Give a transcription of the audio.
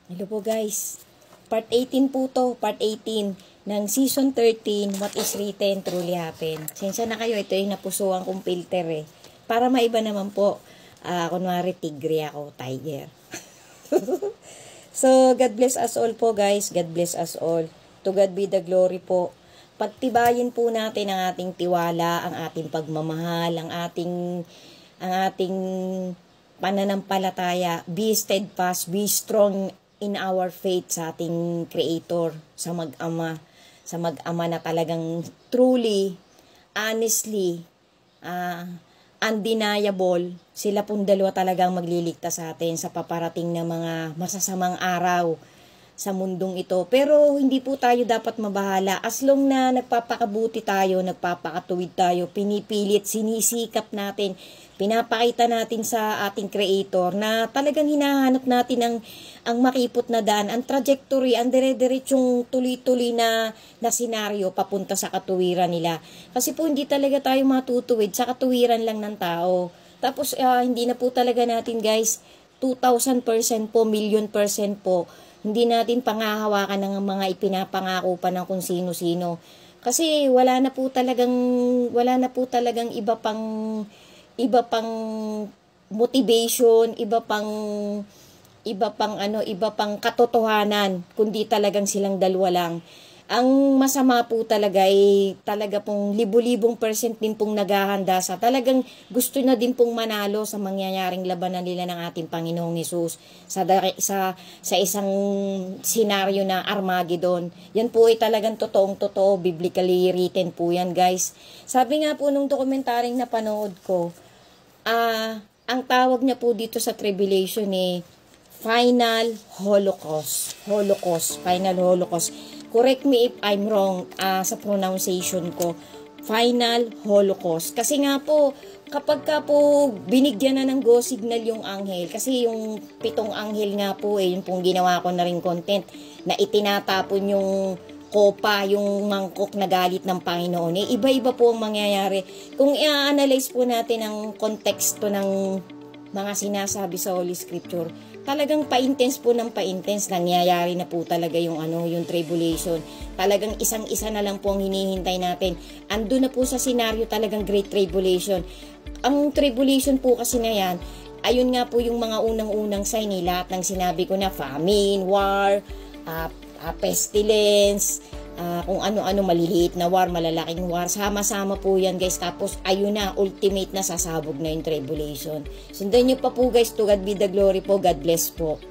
Hello po guys. Part 18 po to. Part 18 ng Season 13, What is Written Truly Happen. Sensya na kayo, ito yung napusuan kong filter eh. Para maiba naman po. Kunwari tigre ako, tiger. So, God bless us all po guys. God bless us all. To God be the glory po. Pagtibayin po natin ang ating tiwala, ang ating pagmamahal, ang ating pananampalataya. Be steadfast, be strong in our faith sa ating Creator, sa mag-ama na talagang truly, honestly, undeniable, sila pong dalawa talagang magliligtas sa atin sa paparating na mga masasamang araw sa mundong ito. Pero hindi po tayo dapat mabahala. As long na nagpapakabuti tayo, nagpapakatuwid tayo, pinipilit, sinisikap natin, pinapakita natin sa ating Creator na talagang hinahanap natin ang makipot na daan, ang trajectory, ang dire-diretsong tuloy-tuloy na senaryo papunta sa katuwiran nila. Kasi po hindi talaga tayo matutuwid sa katuwiran lang ng tao. Tapos hindi na po talaga natin guys, 2,000% po, million percent po, hindi natin panghahawakan ng mga ipinapangako pa ng kung sino-sino. Kasi wala na po talagang iba pang motivation, iba pang katotohanan, kundi talagang silang dalawa lang. Ang masama po talaga ay talaga pong libu-libong percent din pong naghahanda sa talagang gusto na din pong manalo sa mangyayaring labanan nila ng ating Panginoong Hesus sa isang senaryo na Armageddon. Yan po ay talagang totoong-totoo, biblically written po yan guys. Sabi nga po nung dokumentaryong napanood ko, ang tawag niya po dito sa tribulation Final Holocaust. Final Holocaust. Correct me if I'm wrong sa pronunciation ko. Final Holocaust. Kasi nga po, kapag ka po binigyan na ng go signal yung anghel, kasi yung 7 anghel nga po yung pong ginawa ko na rin content, na itinatapon yung kopa, yung mangkok na galit ng Panginoon. Iba-iba po ang mangyayari. Kung i-analyze po natin ang konteksto ng mga sinasabi sa Holy Scripture, talagang pa-intense po ng pa-intense, nangyayari na po talaga yung tribulation. Talagang isang-isa na lang po ang hinihintay natin. Ando na po sa senaryo talagang Great Tribulation. Ang tribulation po kasi na yan, ayun nga po yung mga unang-unang sign lahat ng sinabi ko na famine, war, pestilence, kung ano-ano, maliliit na war, malalaking war, sama-sama po yan guys. Tapos ayun na, ultimate na sasabog na yung tribulation. Sundan nyo pa po guys. To God be the glory po. God bless po.